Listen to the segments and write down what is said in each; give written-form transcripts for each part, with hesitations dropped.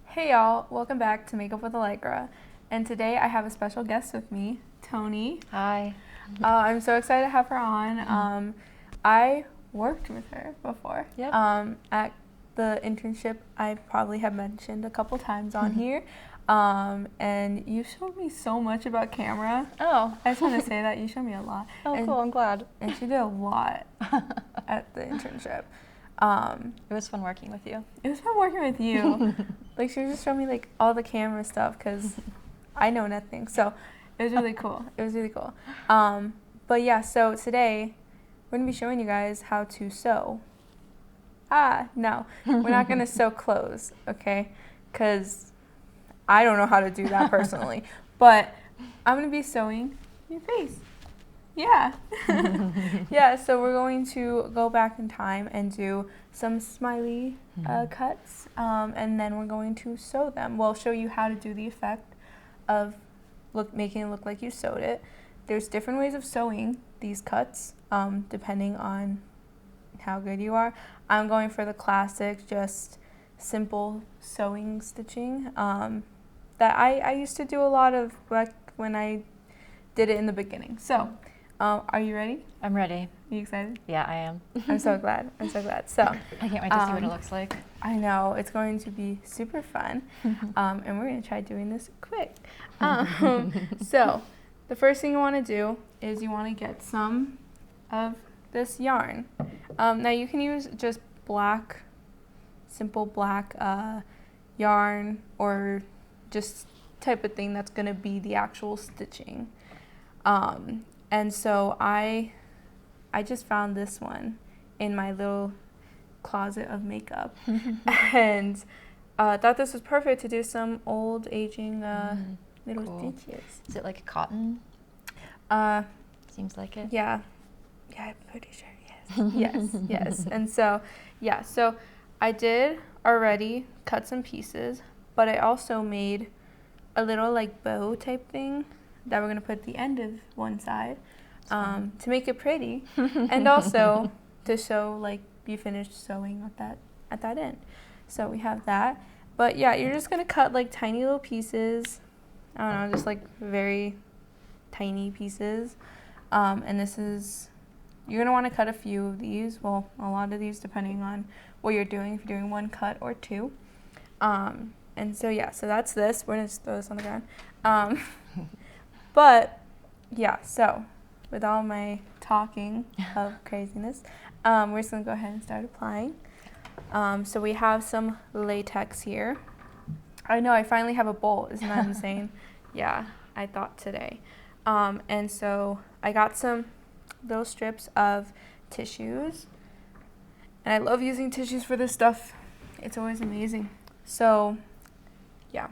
Hey y'all, welcome back to Makeup with Allegra. And today I have a special guest with me, Toni. Hi. I'm so excited to have her on. I worked with her before. Yep. At the internship I probably have mentioned a couple times on here. And you showed me so much about camera. Oh. I just want to say that you showed me a lot. Oh, cool. I'm glad. And she did a lot at the internship. It was fun working with you. It was fun working with you. Like, she just showed me, like, all the camera stuff because I know nothing. So it was really cool. It was really cool. But, yeah, so today we're going to be showing you guys how to sew. No. We're not going to sew clothes, okay? Because I don't know how to do that personally. But I'm going to be sewing your face. Yeah. Yeah, so we're going to go back in time and do some smiley cuts, and then we're going to sew them. We'll show you how to do the effect of making it look like you sewed it. There's different ways of sewing these cuts, depending on how good you are. I'm going for the classic, just simple sewing stitching that I used to do a lot of back when I did it in the beginning. So. Are you ready? I'm ready. Are you excited? Yeah, I am. I'm so glad. I'm so glad. So I can't wait to see what it looks like. I know. It's going to be super fun. And we're going to try doing this quick. So the first thing you want to do is you want to get some of this yarn. Now you can use just black, simple black yarn, or just type of thing that's going to be the actual stitching. And so I just found this one in my little closet of makeup and thought this was perfect to do some old aging little Cool. stitches. Is it like cotton? Seems like it. Yeah, I'm pretty sure, yes. Yes. And so, yeah, so I did already cut some pieces, but I also made a little like bow type thing that we're going to put at the end of one side to make it pretty and also to show like you finished sewing at that end. So we have that. But yeah, you're just going to cut like tiny little pieces. I don't know, just like very tiny pieces. And this is, you're going to want to cut a few of these. Well, a lot of these depending on what you're doing, if you're doing one cut or two. And so yeah, so that's this. We're going to just throw this on the ground. But, yeah, so with all my talking of craziness, we're just going to go ahead and start applying. So we have some latex here. I know, I finally have a bowl. Isn't that insane? Yeah, I thought today. And so I got some little strips of tissues. And I love using tissues for this stuff. It's always amazing. So, yeah.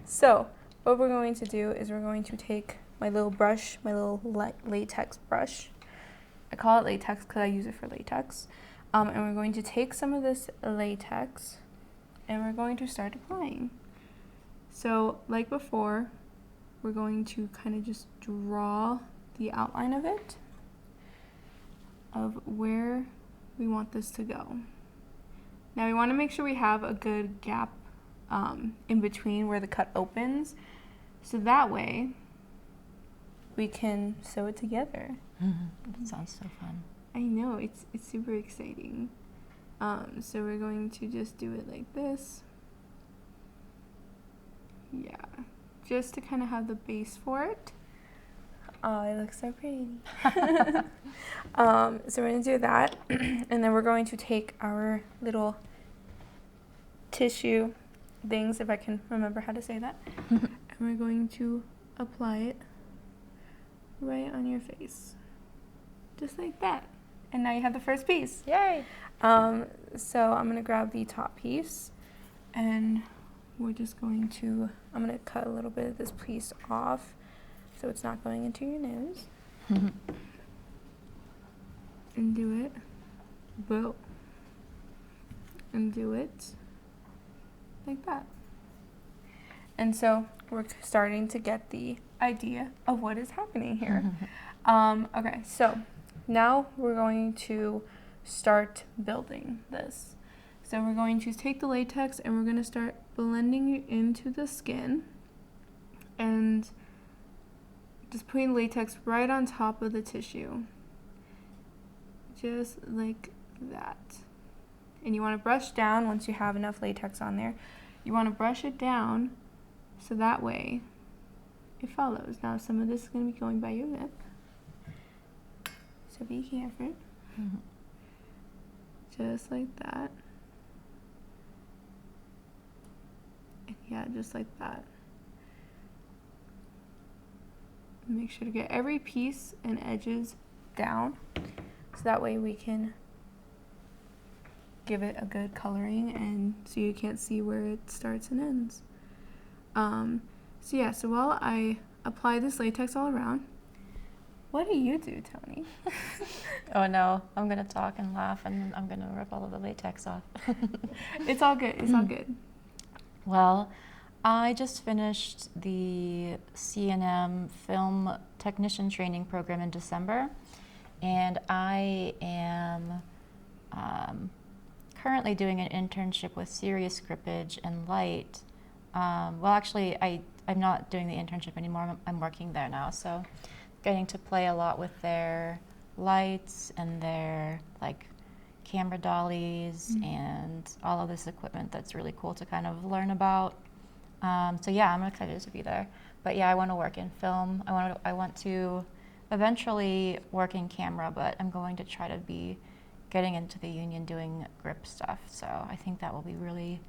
So what we're going to do is we're going to take my little brush, my little latex brush. I call it latex because I use it for latex. And we're going to take some of this latex and we're going to start applying. So like before, we're going to kind of just draw the outline of it, of where we want this to go. Now we want to make sure we have a good gap in between where the cut opens, so that way we can sew it together. That sounds so fun. I know, it's super exciting. So we're going to just do it like this. Yeah, just to kind of have the base for it. Oh, it looks so pretty. So we're going to do that, and then we're going to take our little tissue things, if I can remember how to say that, and we're going to apply it right on your face, just like that. And now you have the first piece. Yay! So I'm going to grab the top piece, and we're just going to, I'm going to cut a little bit of this piece off so it's not going into your nose. And do it, boom, and do it like that. And so we're starting to get the idea of what is happening here. Okay, so now we're going to start building this. So we're going to take the latex and we're going to start blending it into the skin and just putting latex right on top of the tissue. Just like that. And you want to brush down once you have enough latex on there. You want to brush it down so that way it follows. Now some of this is going to be going by your lip. So be careful. Mm-hmm. Just like that. And yeah, just like that. Make sure to get every piece and edges down so that way we can give it a good coloring and so you can't see where it starts and ends. So while I apply this latex all around, what do you do, Toni? Oh no, I'm gonna talk and laugh and I'm gonna rip all of the latex off. It's all good, it's all good. Well, I just finished the C&M film technician training program in December, and I am currently doing an internship with Serious Scriptage and Light. Well, actually, I'm not doing the internship anymore. I'm working there now, so getting to play a lot with their lights and their like camera dollies and all of this equipment that's really cool to kind of learn about. So yeah, I'm excited to be there. But yeah, I want to work in film. I want to eventually work in camera, but I'm going to try to be getting into the union doing grip stuff. So I think that will be really,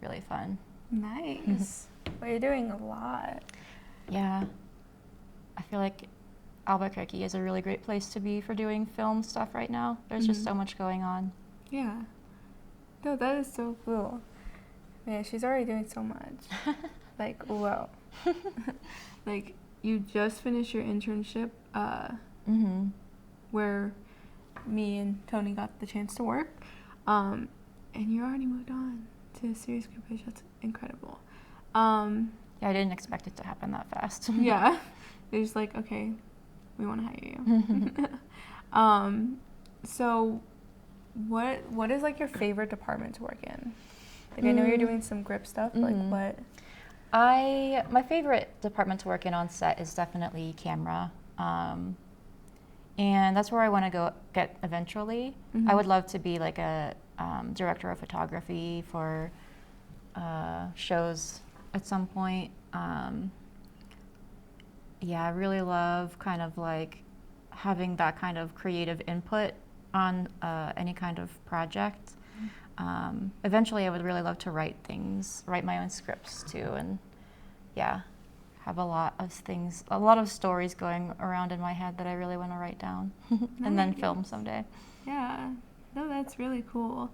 really fun. Nice. Well, you're doing a lot. Yeah. I feel like Albuquerque is a really great place to be for doing film stuff right now. There's just so much going on. Yeah. No, that is so cool. Man, she's already doing so much. Like, whoa. Like, you just finished your internship where me and Toni got the chance to work. And you already moved on to Serious Scriptage. That's incredible. Yeah, I didn't expect it to happen that fast. Yeah. They're just like, okay, we want to hire you. So what is like your favorite department to work in? Like I know you're doing some grip stuff, but like what? My favorite department to work in on set is definitely camera. And that's where I want to go get eventually. I would love to be like a director of photography for shows at some point. Yeah, I really love kind of like having that kind of creative input on any kind of project. Eventually I would really love to write my own scripts too, and yeah, have a lot of stories going around in my head that I really want to write down and then film someday. Yeah, no, that's really cool.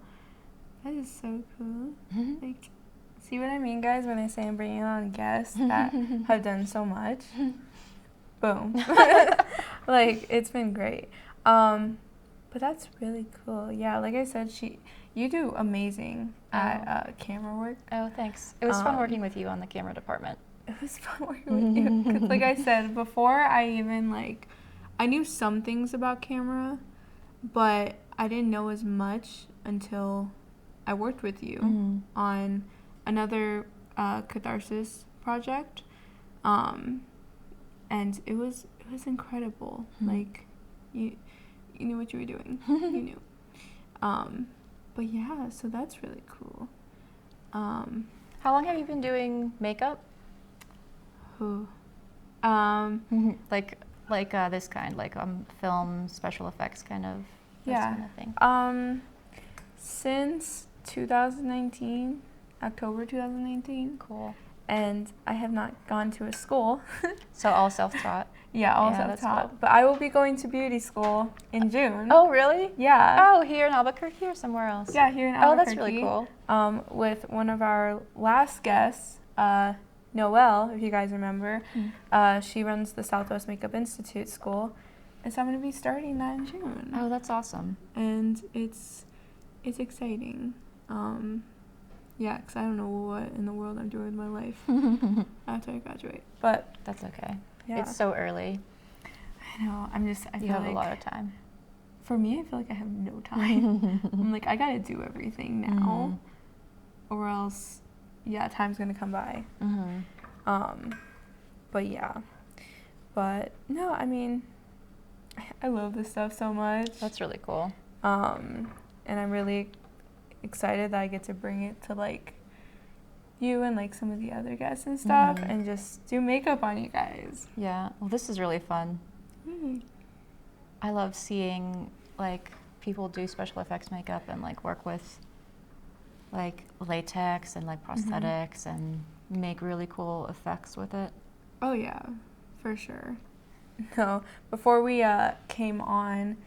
That is so cool. Like, see what I mean, guys, when I say I'm bringing on guests that have done so much? Boom. Like, it's been great. But that's really cool. Yeah, like I said, you do amazing at camera work. Oh, thanks. It was fun working with you on the camera department. It was fun working with you. 'Cause like I said, before I even I knew some things about camera, but I didn't know as much until I worked with you on another Katharsis project. And it was incredible. Like, you knew what you were doing. You knew. But yeah, so that's really cool. How long have you been doing makeup? Like this kind, like film special effects kind of kind of thing. Since 2019, October 2019. Cool. And I have not gone to a school. So all self-taught? Yeah, all self-taught. Cool. But I will be going to beauty school in June. Oh, really? Yeah. Oh, here in Albuquerque or somewhere else? Yeah, here in Albuquerque. Oh, that's really cool. With one of our last guests, Noelle, if you guys remember. She runs the Southwest Makeup Institute School. And so I'm going to be starting that in June. Oh, that's awesome. And it's exciting. Yeah, because I don't know what in the world I'm doing with my life after I graduate. But that's okay. Yeah. It's so early. I know. I You feel have like a lot of time. for me, I feel like I have no time. I'm like, I gotta do everything now, or else, yeah, time's gonna come by. But yeah, but no, I mean, I love this stuff so much. That's really cool. And I'm really excited that I get to bring it to like you and like some of the other guests and stuff, and just do makeup on you guys. Yeah. Well, this is really fun. I love seeing like people do special effects makeup and like work with like latex and like prosthetics and make really cool effects with it. Oh yeah, for sure. No, before we came on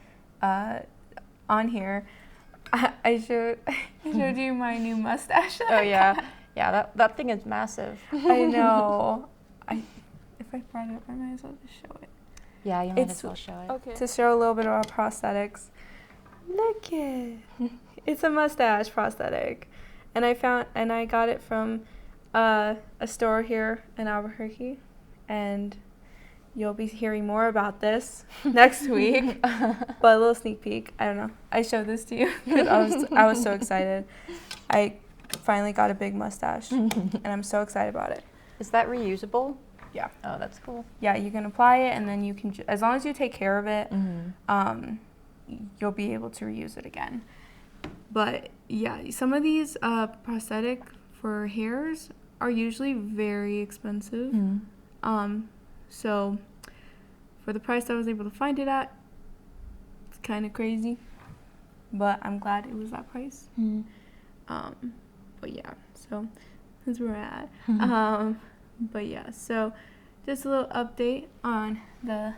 here, I showed you my new mustache. Oh yeah, yeah. That thing is massive. I know. If I brought it up, I might as well just show it. Yeah, you might as well show it. Okay. To show a little bit about prosthetics. Look it. It's a mustache prosthetic, and I got it from a store here in Albuquerque, and you'll be hearing more about this next week. But a little sneak peek. I don't know. I showed this to you because I was so excited. I finally got a big mustache, and I'm so excited about it. Is that reusable? Yeah. Oh, that's cool. Yeah, you can apply it, and then you can, as long as you take care of it, you'll be able to reuse it again. But yeah, some of these prosthetic for hairs are usually very expensive. So for the price I was able to find it at, it's kind of crazy. But I'm glad it was that price. But yeah, so that's where we're at. But yeah, so just a little update on the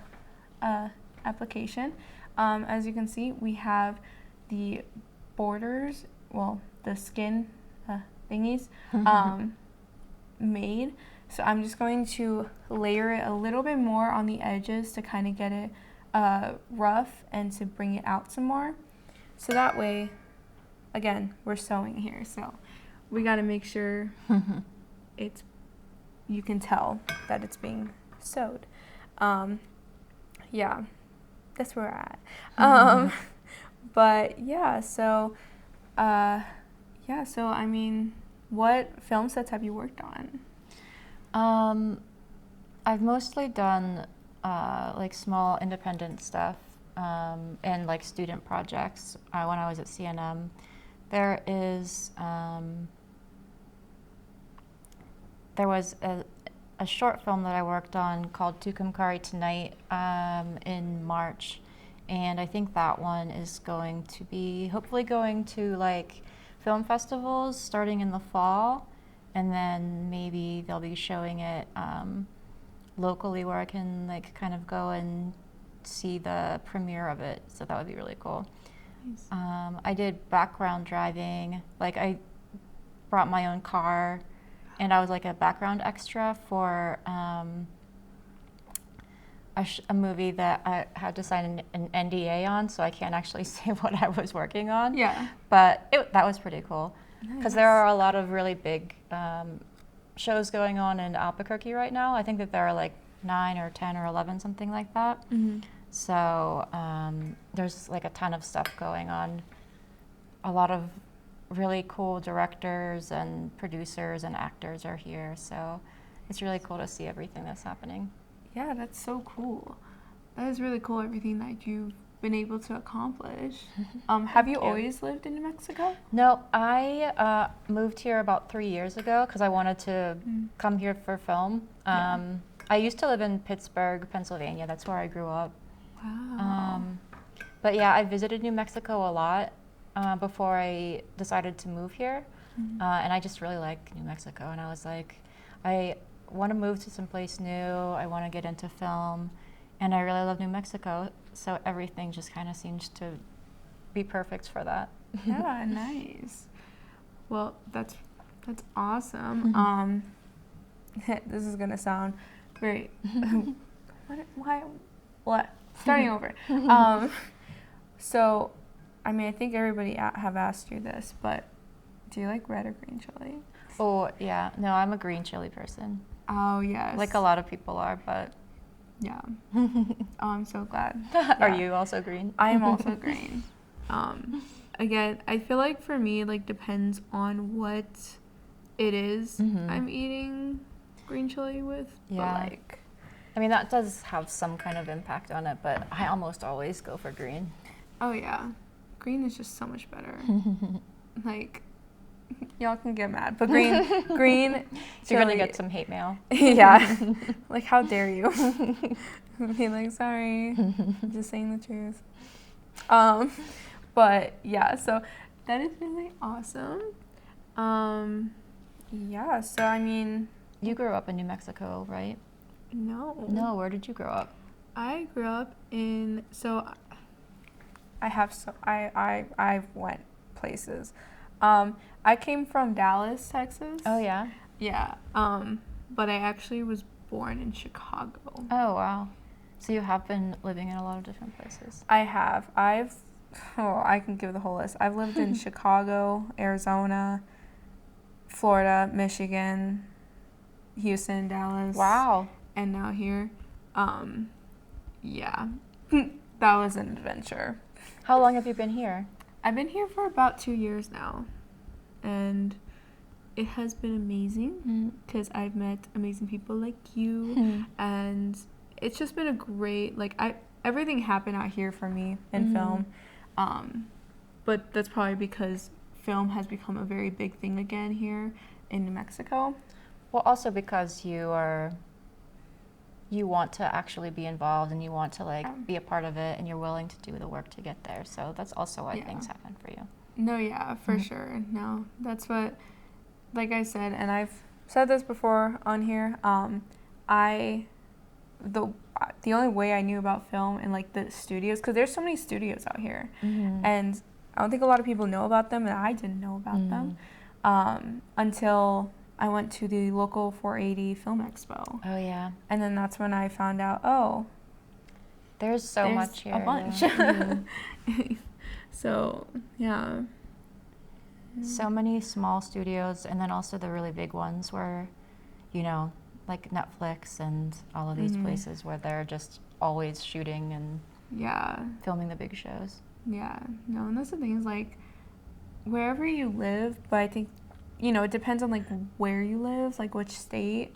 application. As you can see, we have the borders, well, the skin thingies made. So I'm just going to layer it a little bit more on the edges to kind of get it rough and to bring it out some more. So that way, again, we're sewing here. So we got to make sure you can tell that it's being sewed. Yeah, that's where we're at. But yeah, so I mean, what film sets have you worked on? I've mostly done like small independent stuff and like student projects when I was at CNM. There was a short film that I worked on called Tucumcari Tonight in March, and I think that one is going to be hopefully going to like film festivals starting in the fall, and then maybe they'll be showing it locally where I can like kind of go and see the premiere of it, so that would be really cool. Nice. I did background driving, like I brought my own car and I was like a background extra for a movie that I had to sign an NDA on, so I can't actually say what I was working on. Yeah. But that was pretty cool because Nice. there are a lot of really big shows going on in Albuquerque right now. I think that there are like 9 or 10 or 11, something like that. So there's like a ton of stuff going on. A lot of really cool directors and producers and actors are here, so it's really cool to see everything that's happening. Yeah, that's so cool. That is really cool, everything that you've been able to accomplish. Have you always lived in New Mexico? No, I moved here about 3 years ago because I wanted to come here for film. I used to live in Pittsburgh, Pennsylvania. That's where I grew up. Wow. But yeah, I visited New Mexico a lot before I decided to move here. And I just really like New Mexico. And I was like, I want to move to someplace new. I want to get into film. And I really love New Mexico. So everything just kind of seems to be perfect for that. Yeah, nice. Well, that's awesome. This is going to sound very... What? Starting over. So, I mean, I think everybody have asked you this, but do you like red or green chili? Oh, yeah. No, I'm a green chili person. Oh, yes. Like a lot of people are, but Yeah. Oh, I'm so glad. Are Yeah. you also green? I am also green. Again, I feel like for me, like, depends on what it is I'm eating green chili with. Yeah. But, like, I mean, that does have some kind of impact on it, but I almost always go for green. oh yeah, green is just so much better. Like, y'all can get mad, but green So you're gonna chili- get some hate mail. yeah. Like, how dare you? Be like, sorry, I'm just saying the truth. But yeah, so that is really awesome. Yeah, so I mean, You grew up in New Mexico, right? no. No, where did you grow up? I grew up in, so I went places. I came from Dallas, Texas. Oh, yeah? Yeah. But I actually was born in Chicago. Oh, wow. So you have been living in a lot of different places. I have. I can give the whole list. I've lived in Chicago, Arizona, Florida, Michigan, Houston, Dallas. Wow. And now here. Yeah. That was an adventure. How long have you been here? I've been here for about 2 years now. And it has been amazing because I've met amazing people like you. And it's just been a great, like, everything happened out here for me in film. But that's probably because film has become a very big thing again here in New Mexico. Well, also because you want to actually be involved and you want to, like, be a part of it, and you're willing to do the work to get there. So that's also why things happen for you. No, yeah, for sure. No, that's what, like I said, and I've said this before on here, the only way I knew about film and, like, the studios, because there's so many studios out here, and I don't think a lot of people know about them, and I didn't know about them until I went to the local 480 Film Expo. Oh, yeah. And then that's when I found out, oh, there's so much here. a bunch. Yeah. So, yeah. So many small studios, and then also the really big ones where, you know, like Netflix and all of these places where they're just always shooting and filming the big shows. Yeah. No, and that's the thing is, like, wherever you live, but I think, you know, it depends on, like, where you live, like, which state,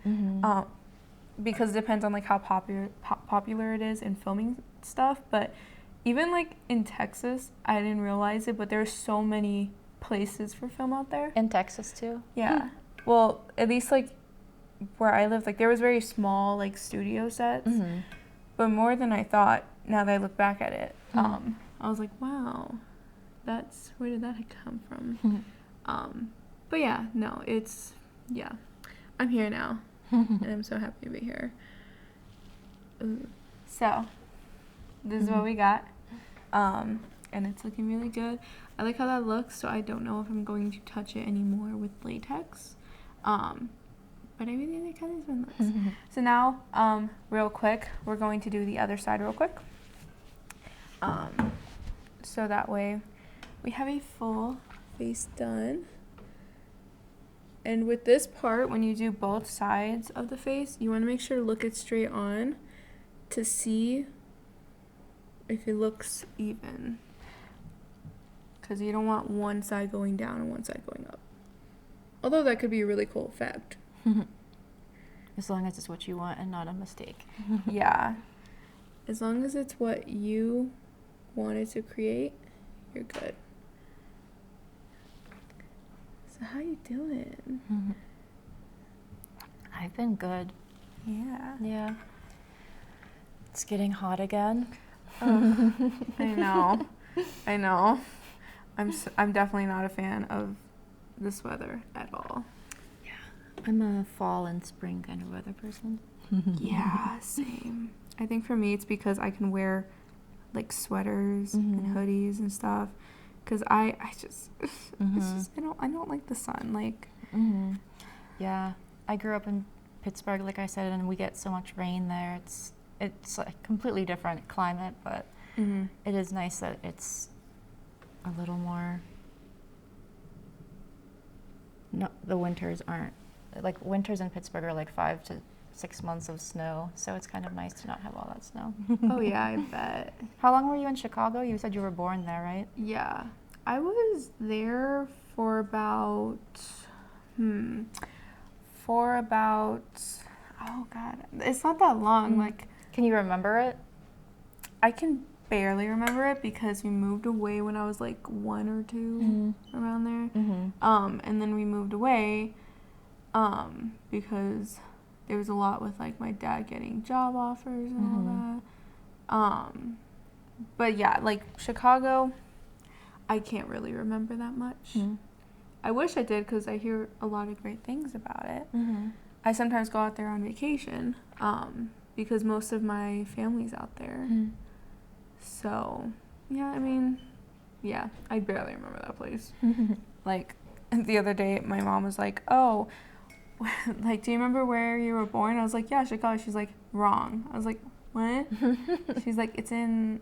because it depends on, like, how popular it is in filming stuff. But even, like, in Texas, I didn't realize it, but there's so many places for film out there. In Texas, too? Yeah. Well, at least, like, where I lived, like, there was very small, like, studio sets, but more than I thought now that I look back at it. I was like, wow, where did that come from? But yeah, no, I'm here now, and I'm so happy to be here. So, this is what we got, and it's looking really good. I like how that looks, so I don't know if I'm going to touch it anymore with latex, but I really like how this one looks. So now, real quick, we're going to do the other side real quick, so that way we have a full face done. And with this part, when you do both sides of the face, you want to make sure to look it straight on to see if it looks even. Because you don't want one side going down and one side going up. Although that could be a really cool effect. As long as it's what you want and not a mistake. Yeah. As long as it's what you wanted to create, you're good. So how you doing? I've been good. Yeah. Yeah. It's getting hot again. I know. I'm definitely not a fan of this weather at all. Yeah. I'm a fall and spring kind of weather person. Yeah, same. I think for me it's because I can wear, like, sweaters and hoodies and stuff. Because I don't like the sun, like. Yeah, I grew up in Pittsburgh, like I said, and we get so much rain there. It's a completely different climate, but it is nice that it's a little more. No, the winters aren't, like, winters in Pittsburgh are like 5 to 6 months of snow, so it's kind of nice to not have all that snow. Oh yeah, I bet. How long were you in Chicago? You said you were born there, right? Yeah, I was there for about, oh God, it's not that long. Like, can you remember it? I can barely remember it because we moved away when I was like 1 or 2, around there. And then we moved away, because there was a lot with like my dad getting job offers and all that. But yeah, like Chicago, I can't really remember that much. I wish I did because I hear a lot of great things about it. I sometimes go out there on vacation, because most of my family's out there. So, yeah, I mean, yeah, I barely remember that place. Like, the other day, my mom was like, oh, like, do you remember where you were born? I was like, yeah, Chicago. She's like, wrong. I was like, what? She's like, it's in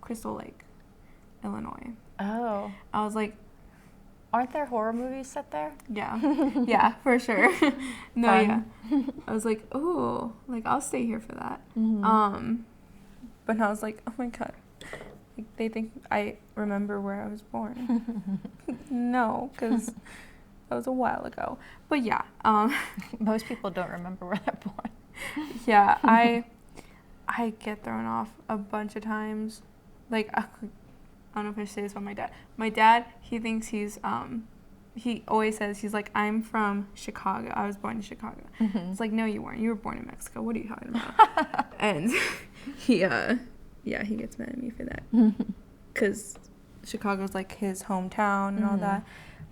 Crystal Lake, Illinois. Oh. I was like, aren't there horror movies set there? yeah. Yeah, for sure. No, Fun. yeah. I was like, oh, like, I'll stay here for that. But I was like, oh my God. Like, they think I remember where I was born. No, because that was a while ago. But yeah. Most people don't remember where they're born. Yeah, I get thrown off a bunch of times. Like, I don't know if I should say this about my dad. My dad, he thinks he always says, he's like, I'm from Chicago. I was born in Chicago. It's like, no, you weren't. You were born in Mexico. What are you talking about? And he gets mad at me for that. Because Chicago's like his hometown and all that.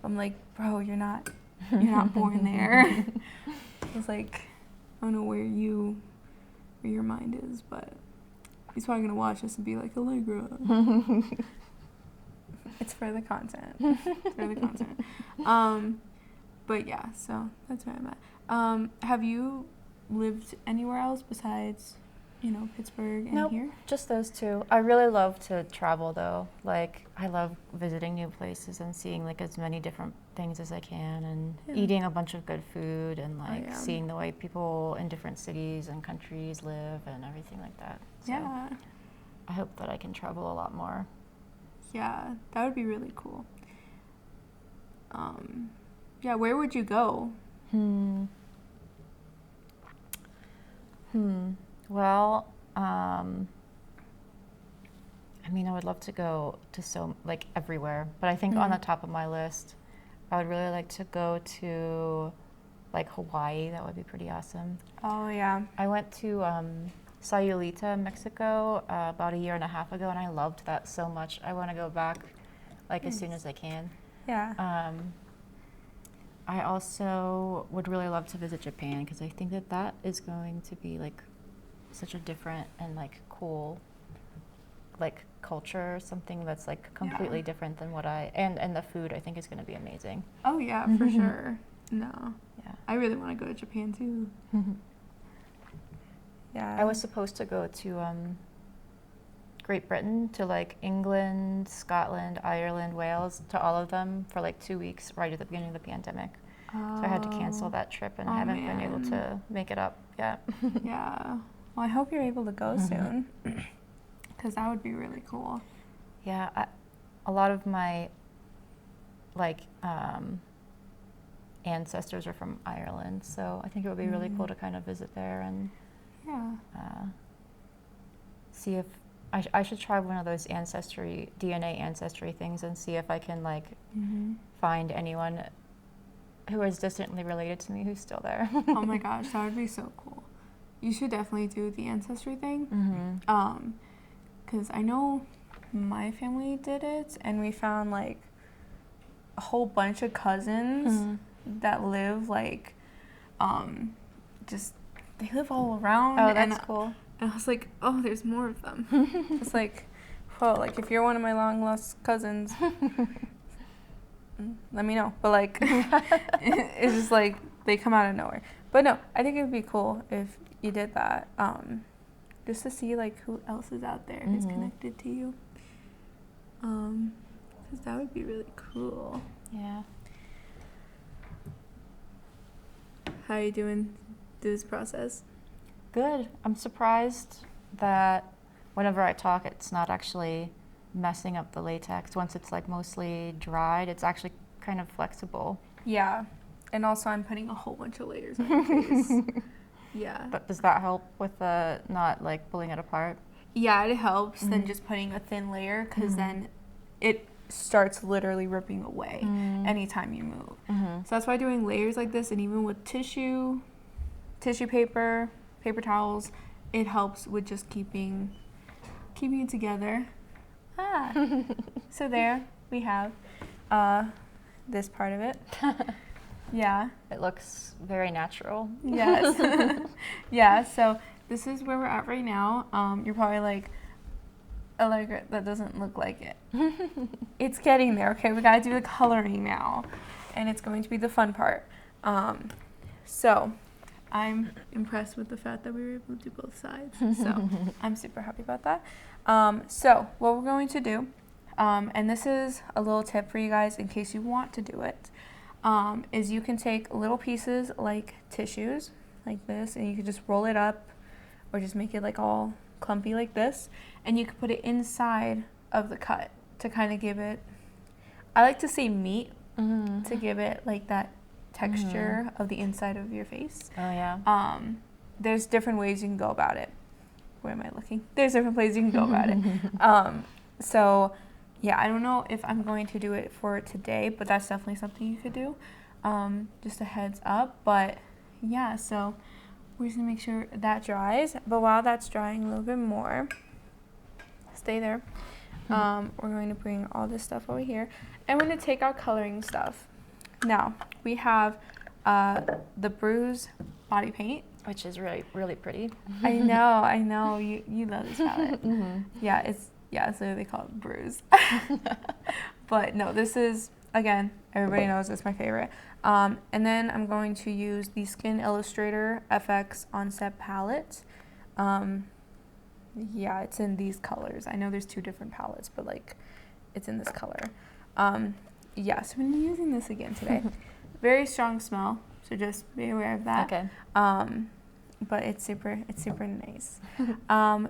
I'm like, bro, you're not born there. It's like, I don't know where your mind is, but he's probably going to watch this and be like, Allegra. It's for the content. It's for the content. But yeah, so that's where I'm at. Have you lived anywhere else besides, Pittsburgh and Nope, here? just those two. I really love to travel though. Like, I love visiting new places and seeing like as many different things as I can and eating a bunch of good food and like seeing the way people in different cities and countries live and everything like that. So Yeah. I hope that I can travel a lot more. Yeah, that would be really cool. Yeah, where would you go? Well, I mean, I would love to go to everywhere, but I think on the top of my list, I would really like to go to like Hawaii. That would be pretty awesome. Oh, yeah. I went to Sayulita, Mexico, about 1.5 years ago, and I loved that so much. I want to go back like as soon as I can. Yeah. I also would really love to visit Japan because I think that is going to be like such a different and like cool like culture, something that's like completely different than what and the food I think is going to be amazing. Oh yeah, for sure. No. Yeah. I really want to go to Japan too. Yeah. I was supposed to go to Great Britain, to like England, Scotland, Ireland, Wales, to all of them for like 2 weeks right at the beginning of the pandemic. So I had to cancel that trip and I haven't been able to make it up yet. Yeah. Well, I hope you're able to go soon because that would be really cool. Yeah, a lot of my like ancestors are from Ireland, so I think it would be really cool to kind of visit there and see if I should try one of those DNA ancestry things and see if I can like find anyone who is distantly related to me who's still there. Oh my gosh, that would be so cool. You should definitely do the ancestry thing. Because I know my family did it and we found like a whole bunch of cousins that live like they live all around. Oh, that's cool. And I was like, oh, there's more of them. It's like, whoa, like if you're one of my long lost cousins, let me know. But like, it's just like they come out of nowhere. But no, I think it would be cool if you did that, just to see like who else is out there who's connected to you. Because that would be really cool. Yeah. How are you doing do this process? Good. I'm surprised that whenever I talk, it's not actually messing up the latex. Once it's like mostly dried, it's actually kind of flexible. Yeah. And also I'm putting a whole bunch of layers on your face. Yeah. But does that help with not like pulling it apart? Yeah, it helps than just putting a thin layer, because then it starts literally ripping away anytime you move. So that's why doing layers like this, and even with tissue paper, paper towels, it helps with just keeping it together. So there we have this part of it. Yeah. It looks very natural. Yes. Yeah, so this is where we're at right now. You're probably like, Allegra, that doesn't look like it. It's getting there, okay? We gotta do the coloring now. And it's going to be the fun part. So I'm impressed with the fact that we were able to do both sides. So I'm super happy about that. So what we're going to do, and this is a little tip for you guys in case you want to do it, is you can take little pieces like tissues, like this, and you can just roll it up or just make it like all clumpy like this, and you can put it inside of the cut to kind of give it, I like to say meat, to give it like that texture of the inside of your face. Oh yeah. There's different ways you can go about it. Where am I looking? There's different ways you can go about it. So yeah, I don't know if I'm going to do it for today, but that's definitely something you could do. Just a heads up. But yeah, so we're just gonna make sure that dries. But while that's drying a little bit more, stay there. We're going to bring all this stuff over here, and we're gonna take our coloring stuff. Now we have the Bruise body paint, Which is really, really pretty. I know. You love this palette. Yeah, it's literally called Bruise. But no, this is, again, everybody knows it's my favorite. And then I'm going to use the Skin Illustrator FX Onset palette. Yeah, it's in these colors. I know there's two different palettes, but like, it's in this color. Yeah, so I'm using this again today. Very strong smell, so just be aware of that. Okay. But it's super nice.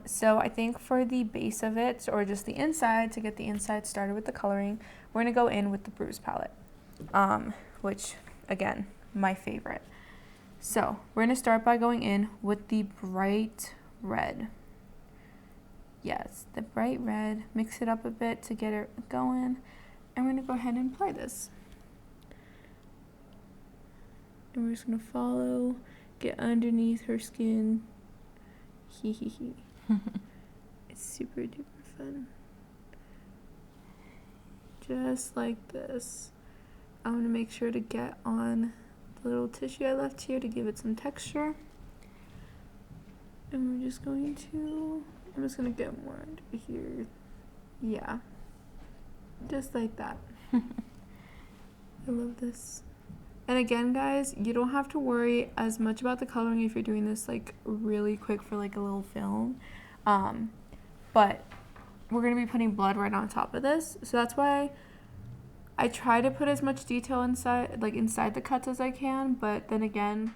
So I think for the base of it, or just the inside, to get the inside started with the coloring, we're gonna go in with the Bruise palette, which, again, my favorite. So we're gonna start by going in with the bright red. Yes, the bright red. Mix it up a bit to get it going, and we're gonna go ahead and apply this. And we're just gonna follow, get underneath her skin. It's super duper fun. Just like this. I'm gonna make sure to get on the little tissue I left here to give it some texture. And we're just going to, I'm just gonna get more under here. Yeah. Just like that. I love this. And again, guys, you don't have to worry as much about the coloring if you're doing this like really quick for like a little film. But we're going to be putting blood right on top of this. So that's why I try to put as much detail inside the cuts as I can. But then again,